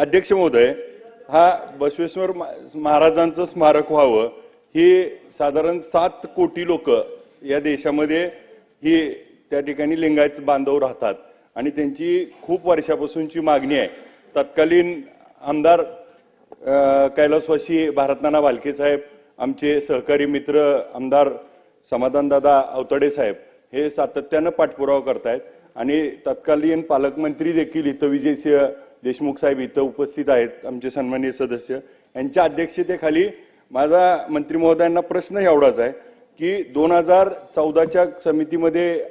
अध्यक्ष महोदय, हा बसवेश्वर महाराजांचं स्मारक व्हावं ही साधारण 7 कोटी लोक या देशामध्ये ही त्या ठिकाणी लिंगायत बांधव राहतात आणि त्यांची खूप वर्षापासूनची मागणी आहे। तत्कालीन आमदार कैलासवासी भारतनाना भालके साहेब, आमचे सहकारी मित्र आमदार समाधानदादा अवतडे साहेब हे सातत्यानं पाठपुरावा करतायत आणि तत्कालीन पालकमंत्री देखील इथं विजयसिंह देशमुख साहेब इथं उपस्थित आहेत, आमचे सन्माननीय सदस्य। यांच्या अध्यक्षतेखाली माझा मंत्री महोदयांना प्रश्न एवढाच आहे की 2014च्या समितीमध्ये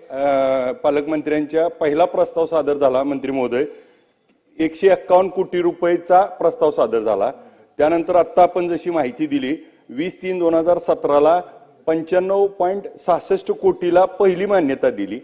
पालकमंत्र्यांच्या पहिला प्रस्ताव सादर झाला। मंत्री महोदय, 151 कोटी रुपयाचा प्रस्ताव सादर झाला। त्यानंतर आता आपण जशी माहिती दिली 20/3/2017ला 95.66 कोटीला पहिली मान्यता दिली,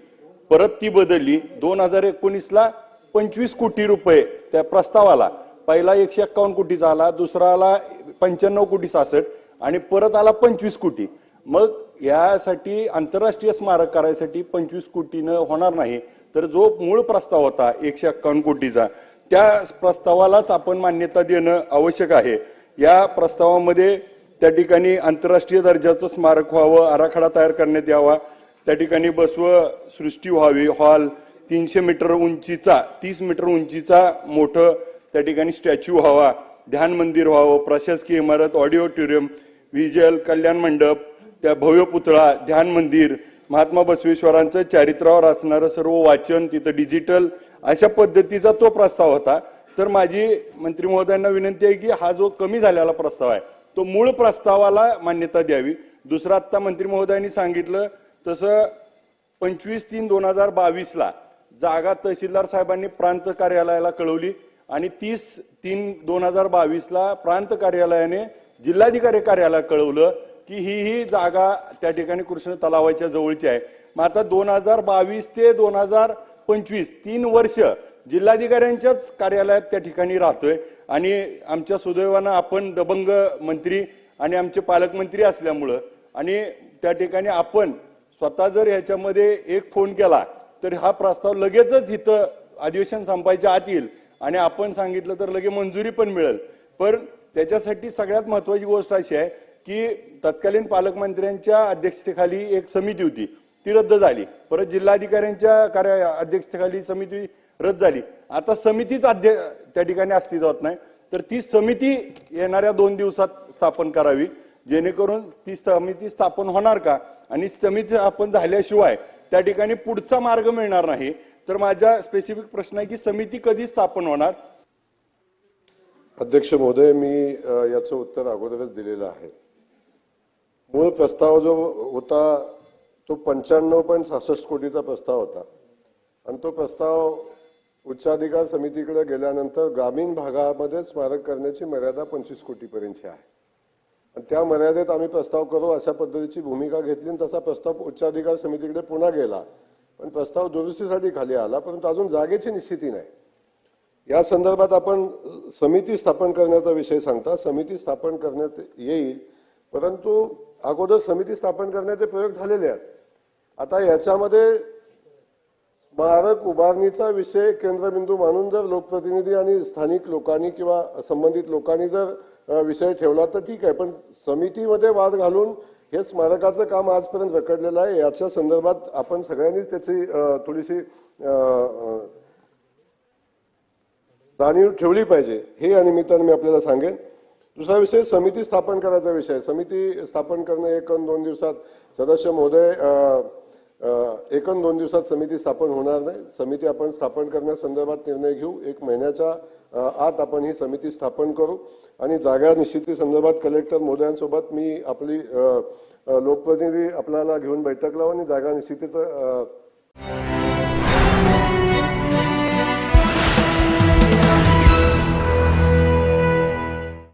परत ती बदलली। 2019ला 25 कोटी रुपये त्या प्रस्तावाला, पहिला 151 कोटीचा आला, दुसरा आला 95 कोटी 66 आणि परत आला 25 कोटी। मग यासाठी आंतरराष्ट्रीय स्मारक करायसाठी 25 कोटीनं होणार नाही, तर जो मूळ प्रस्ताव होता 151 कोटीचा त्या प्रस्तावालाच आपण मान्यता देणं आवश्यक आहे। या प्रस्तावामध्ये त्या ठिकाणी आंतरराष्ट्रीय दर्जाचं स्मारक व्हावं, आराखडा तयार करण्यात यावा, त्या ठिकाणी बसव सृष्टी व्हावी, हॉल 300 मीटर उंचीचा 30 मीटर उंचीचा मोठं त्या ठिकाणी स्टॅच्यू व्हावा, ध्यान मंदिर व्हावं, प्रशासकीय इमारत, ऑडिओटोरियम, विजल कल्याण मंडप, त्या भव्य पुतळा, ध्यान मंदिर, महात्मा बसवेश्वरांचं चारित्र्यावर असणारं सर्व वाचन तिथं डिजिटल, अशा पद्धतीचा तो प्रस्ताव होता। तर माझी मंत्री महोदयांना विनंती आहे की हा जो कमी झालेला प्रस्ताव आहे तो मूळ प्रस्तावाला मान्यता द्यावी। दुसरा, आता मंत्री महोदयांनी सांगितलं तसं 25/3/2022ला जागा तहसीलदार साहेबांनी प्रांत कार्यालयाला कळवली आणि 30/3/2022ला प्रांत कार्यालयाने जिल्हाधिकारी कार्यालयाला कळवलं की ही जागा त्या ठिकाणी कृष्ण तलावाच्या जवळची आहे। मग आता 2022 ते 2025 3 वर्ष जिल्हाधिकाऱ्यांच्याच कार्यालयात त्या ठिकाणी राहतोय आणि आमच्या सुदैवानं आपण दबंग मंत्री आणि आमचे पालकमंत्री असल्यामुळं आणि त्या ठिकाणी आपण स्वतः जर ह्याच्यामध्ये एक फोन केला तर हा प्रस्ताव लगेचच इथं अधिवेशन संपायच्या आत येईल आणि आपण सांगितलं तर लगे मंजुरी पण मिळेल। पण त्याच्यासाठी सगळ्यात महत्त्वाची गोष्ट अशी आहे की तत्कालीन पालकमंत्र्यांच्या अध्यक्षतेखाली एक समिती होती, ती रद्द झाली। परत जिल्हाधिकाऱ्यांच्या अध्यक्षतेखाली समिती रद्द झाली। आता समितीच त्या ठिकाणी अस्तित्वात नाही, तर ती समिती येणाऱ्या 2 दिवसात स्थापन करावी, जेणेकरून ती समिती स्थापन होणार का आणि समिती आपण झाल्याशिवाय त्या ठिकाणी पुढचा मार्ग मिळणार नाही। तर माझा स्पेसिफिक प्रश्न आहे की समिती कधी स्थापन होणार? अध्यक्ष महोदय, मी याचं उत्तर अगोदरच दिलेलं आहे। मूळ प्रस्ताव जो होता तो 95.66 कोटीचा प्रस्ताव होता आणि तो प्रस्ताव उच्चाधिकार समितीकडे गेल्यानंतर ग्रामीण भागामध्ये स्मारक करण्याची मर्यादा 25 कोटीपर्यंतची आहे आणि त्या मर्यादेत आम्ही प्रस्ताव करू अशा पद्धतीची भूमिका घेतली आणि तसा प्रस्ताव उच्चाधिकार समितीकडे पुन्हा गेला, पण प्रस्ताव दुरुस्तीसाठी खाली आला, परंतु अजून जागेची निश्चिती नाही। या संदर्भात आपण समिती स्थापन करण्याचा विषय सांगता, समिती स्थापन करण्यात येईल, परंतु अगोदर समिती स्थापन करण्याचे प्रयोग झालेले आहेत। आता याच्यामध्ये स्मारक उभारणीचा विषय केंद्रबिंदू मानून जर लोकप्रतिनिधी आणि स्थानिक लोकांनी किंवा संबंधित लोकांनी जर विषय ठेवला तर ठीक आहे, पण समितीमध्ये वाद घालून हे स्मारकाचं काम आजपर्यंत रखडलेलं आहे। याच्या संदर्भात आपण सगळ्यांनीच त्याची थोडीशी जाणीव ठेवली पाहिजे, हे या निमित्ताने मी आपल्याला सांगेन। दुसरा विषय समिती स्थापन करायचा विषय, समिती स्थापन करणं 1-2 दिवसात सदस्य महोदय 1-2 दिवसात समिती स्थापन होणार नाही। समिती आपण स्थापन करण्यासंदर्भात निर्णय घेऊ, 1 महिन्याच्या आत आपण ही समिती स्थापन करू आणि जागा निश्चिती संदर्भात कलेक्टर महोदयांसोबत मी आपली लोकप्रतिनिधी आपल्याला घेऊन बैठक लावू आणि जागा निश्चितीचं